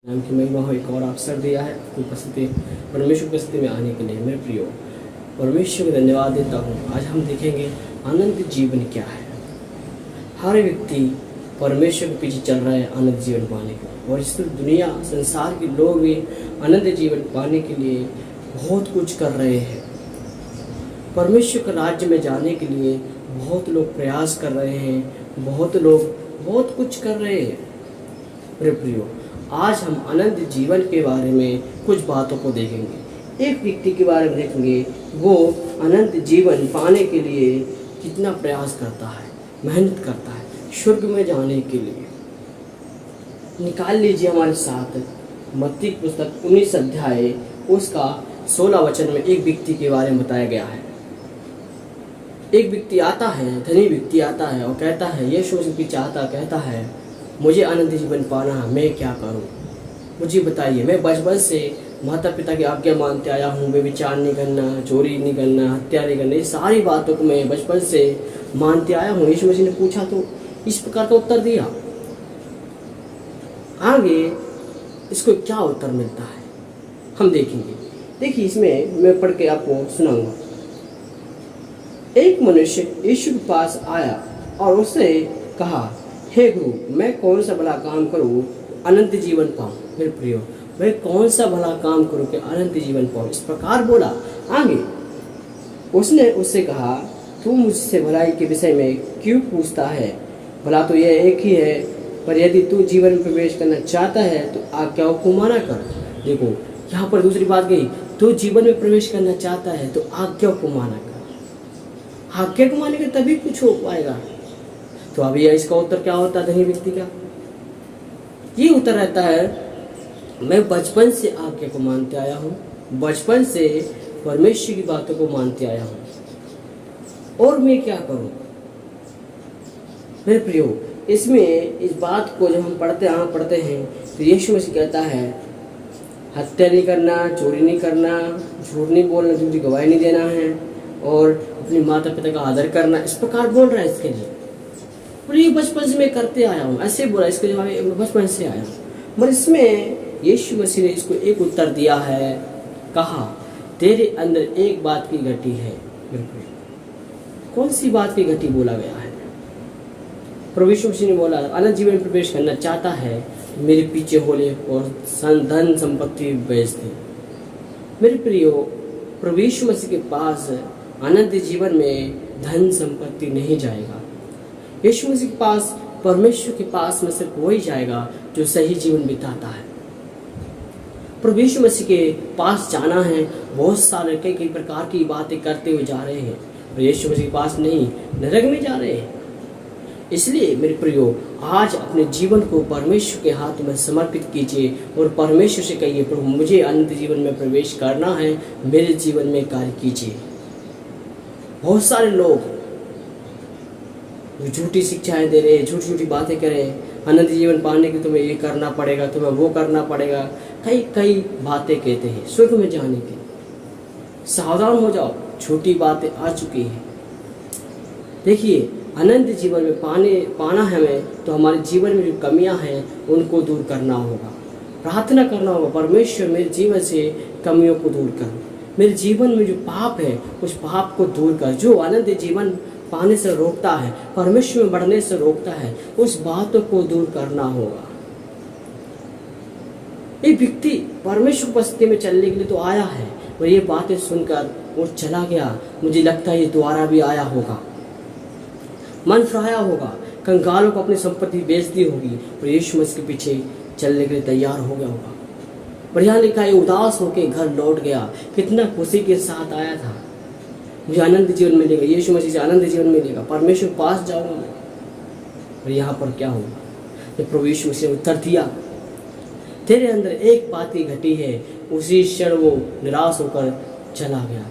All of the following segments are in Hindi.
नाम की महिमा हो एक और अवसर दिया है आपकी उपस्थिति परमेश्वर की उपस्थिति में आने के लिए। मेरे प्रियो, परमेश्वर को धन्यवाद देता हूँ। आज हम देखेंगे आनंद जीवन क्या है। हर व्यक्ति परमेश्वर के पीछे चल रहा है आनंद जीवन पाने का, और इस दुनिया संसार के लोग भी आनंद जीवन पाने के लिए बहुत कुछ कर रहे हैं। परमेश्वर के राज्य में जाने के लिए बहुत लोग प्रयास कर रहे हैं, बहुत लोग बहुत कुछ कर रहे हैं। मेरे प्रियो, आज हम आनंद जीवन के बारे में कुछ बातों को देखेंगे। एक व्यक्ति के बारे में देखेंगे, वो आनंद जीवन पाने के लिए कितना प्रयास करता है, मेहनत करता है स्वर्ग में जाने के लिए। निकाल लीजिए हमारे साथ मत्ती की पुस्तक 19 अध्याय उसका 16 वचन में एक व्यक्ति के बारे में बताया गया है। एक व्यक्ति आता है, धनी व्यक्ति आता है और कहता है, यीशु मसीह की चाहता कहता है, मुझे आनंद जीवन पाना है, मैं क्या करूं? मुझे बताइए। मैं बचपन से माता पिता की आज्ञा मानते आया हूँ। व्यभिचार नहीं करना, चोरी नहीं करना, हत्या नहीं करना, ये सारी बातों को मैं बचपन से मानते आया हूँ। यीशु मसीह ने पूछा तो इस प्रकार का उत्तर दिया। आगे इसको क्या उत्तर मिलता है हम देखेंगे। देखिए, इसमें मैं पढ़ के आपको सुनाऊंगा। एक मनुष्य यीशु के पास आया और उससे कहा, हे गुरु, मैं कौन सा भला काम करूं अनंत जीवन पाऊं? मेरे प्रियो, मैं कौन सा भला काम करूं कि अनंत जीवन पाऊं? इस प्रकार बोला। आगे उसने उससे कहा, तू मुझसे भलाई के विषय में क्यों पूछता है? भला तो यह एक ही है, पर यदि तू जीवन में प्रवेश करना चाहता है तो आज्ञाओं को माना कर। देखो, यहाँ पर दूसरी बात गई, तू जीवन में प्रवेश करना चाहता है तो आज्ञाओं को माना कर। आज्ञा को मानेगा तभी कुछ हो पाएगा। तो अभी इसका उत्तर क्या होता है धनी व्यक्ति का? ये उत्तर रहता है, मैं बचपन से आज्ञा को मानते आया हूँ, बचपन से परमेश्वर की बातों को मानते आया हूँ, और मैं क्या करूँ? मेरे प्रियो, इसमें इस बात को जब हम पढ़ते हैं तो यीशु मसीह कहता है, हत्या नहीं करना, चोरी नहीं करना, झूठ नहीं बोलना, झूठी गवाही नहीं देना है, और अपने माता पिता का आदर करना। इस प्रकार बोल रहा है इसके लिए। और ये बचपन से मैं करते आया हूँ, ऐसे बोला। इसके जवाब मैं बचपन से आया हूँ। मगर इसमें यीशु मसीह ने इसको एक उत्तर दिया है, कहा, तेरे अंदर एक बात की घटी है। बिल्कुल, कौन सी बात की घटी बोला गया है? प्रभु यीशु मसीह ने बोला, अनंत जीवन में प्रवेश करना चाहता है तो मेरे पीछे हो ले और धन संपत्ति बेच दे। मेरे प्रियो, प्रभु यीशु मसीह के पास अनंत जीवन में धन संपत्ति नहीं जाएगा। यीशु मसीह के पास, परमेश्वर के पास में सिर्फ वही जाएगा जो सही जीवन बिताता है। प्रभु यीशु मसीह के पास जाना है, बहुत सारे कई प्रकार की बातें करते हुए जा रहे हैं, और यीशु मसीह के पास नहीं, नरक में जा रहे हैं। इसलिए मेरे प्रियो, आज अपने जीवन को परमेश्वर के हाथ में समर्पित कीजिए और परमेश्वर से कहिए, प्रभु मुझे अनंत जीवन में प्रवेश करना है, मेरे जीवन में कार्य कीजिए। बहुत सारे लोग झूठी शिक्षाएं दे रहे, झूठी झूठी बातें करें, अनंत जीवन पाने के तुम्हें ये करना पड़ेगा, तुम्हें वो करना पड़ेगा, कई बातें कहते हैं स्वर्ग में जाने के। सावधान हो जाओ, झूठी बातें आ चुकी हैं। देखिए, अनंत जीवन में पाना है हमें, तो हमारे जीवन में जो कमियां हैं उनको दूर करना होगा। प्रार्थना करना होगा, परमेश्वर मेरे जीवन से कमियों को दूर कर, मेरे जीवन में जो पाप है उस पाप को दूर कर, जो अनंत जीवन पाने से रोकता है, परमेश्वर में बढ़ने से रोकता है, उस बातों को दूर करना होगा। एक व्यक्ति परमेश्वर उपस्थिति में चलने के लिए तो आया है, और ये बातें सुनकर वो चला गया। मुझे लगता है ये दोबारा भी आया होगा, मन फिराया होगा, कंगालों को अपनी संपत्ति बेच दी होगी, और यीशु मसीह के पीछे चलने के लिए तैयार हो गया होगा। पर यहाँ लिखा है, उदास होकर घर लौट गया, कितना खुशी के साथ आया था, मुझे आनंद जीवन मिलेगा, यीशु मसीह से आनंद जीवन मिलेगा, परमेश्वर पास जाऊंगा मैं। और यहाँ पर क्या हुआ? जब प्रभु यीशु मसीह ने उत्तर दिया, तेरे अंदर एक बात की घटी है, उसी क्षण वो निराश होकर चला गया।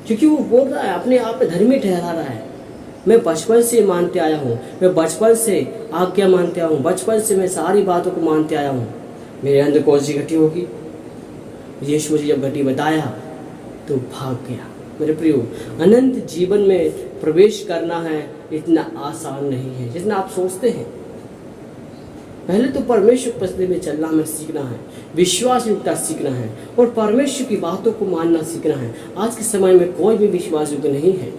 क्योंकि वो बोल रहा है, अपने आप में धर्मी ठहरा रहा है, मैं बचपन से मानते आया हूँ, मैं बचपन से आज्ञा मानते आया हूँ, बचपन से मैं सारी बातों को मानते आया हूँ, मेरे अंदर कौन सी घटी होगी? यीशु मसीह जब घटी बताया तो भाग गया। मेरे प्रियो, अनंत जीवन में प्रवेश करना है इतना आसान नहीं है जितना आप सोचते हैं। पहले तो परमेश्वर की उपस्थिति में चलना हमें सीखना है, विश्वास युक्ता सीखना है और परमेश्वर की बातों को मानना सीखना है। आज के समय में कोई भी विश्वास युक्त नहीं है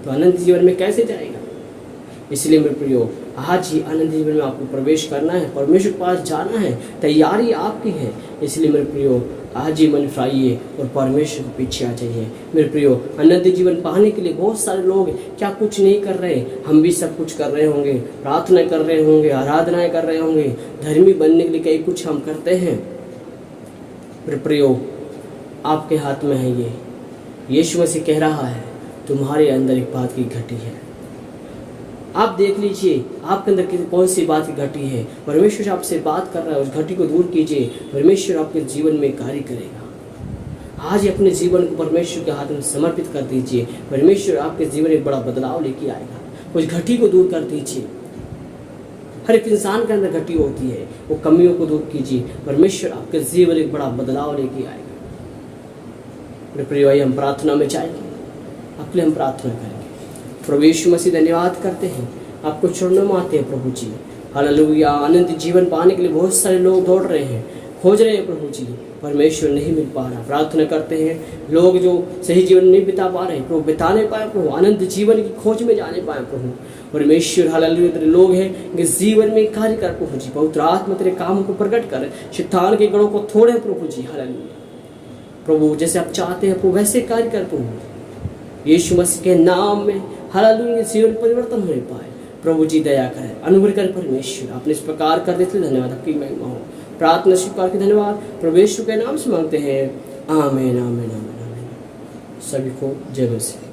तो अनंत जीवन में कैसे जाएगा। इसलिए मेरे प्रियो, आज ही अनंत जीवन में आपको प्रवेश करना है, परमेश्वर के पास जाना है, तैयारी आपकी है। इसलिए मेरे प्रियो, आज ही मन फिराइए और परमेश्वर के पीछे आ जाइए। मेरे प्रियो, अनंत जीवन पाने के लिए बहुत सारे लोग क्या कुछ नहीं कर रहे, हम भी सब कुछ कर रहे होंगे, प्रार्थना कर रहे होंगे, आराधनाएं कर रहे होंगे, धर्मी बनने के लिए कई कुछ हम करते हैं। मेरे प्रियो, आपके हाथ में है ये। यीशु मसीह कह रहा है तुम्हारे अंदर एक बात की घटी है। आप देख लीजिए आपके अंदर कौन सी बात की घटी है। परमेश्वर आपसे बात कर रहा है, उस घटी को दूर कीजिए, परमेश्वर आपके जीवन में कार्य करेगा। आज ही अपने जीवन को परमेश्वर के हाथ में समर्पित कर दीजिए, परमेश्वर आपके जीवन में एक बड़ा बदलाव लेके आएगा। उस घटी को दूर कर दीजिए। हर एक इंसान के अंदर घटी होती है, वो कमियों को दूर कीजिए, परमेश्वर आपके जीवन में एक बड़ा बदलाव लेके आएगा। मेरे प्रिय भाई, हम प्रार्थना में जाएंगे, आपके लिए हम प्रार्थना करेंगे। प्रभु यीशु मसीह, धन्यवाद करते हैं, आपको चरणों में आते हैं प्रभु जी। हालेलुया। अनंत जीवन पाने के लिए बहुत सारे लोग दौड़ रहे हैं, खोज रहे हैं प्रभु जी, परमेश्वर नहीं मिल पा रहा। प्रार्थना करते हैं लोग जो सही जीवन नहीं बिता पा रहे, प्रभु बिताने पाए प्रभु, अनंत जीवन की खोज में जाने पाए प्रभु। परमेश्वर हालेलुया, तेरे लोग हैं कि जीवन में कार्य कर प्रभु जी, पवित्र आत्मा तेरे काम को प्रकट कर, शैतान के गढ़ों को तोड़े प्रभु जी। हालेलुया प्रभु, जैसे आप चाहते हैं प्रभु वैसे कार्य कर प्रभु, यीशु मसीह के नाम में। हालेलुया, जीवन परिवर्तन होने पाए प्रभु जी, दया करें, अनुग्रह करें परमेश्वर। आपने इस प्रकार कर देते धन्यवाद, आपकी महिमा हो। प्रार्थना स्वीकार के धन्यवाद प्रभु यीशु के नाम से मांगते हैं, आमीन आमीन आमीन आमीन। सभी को जय मसीह।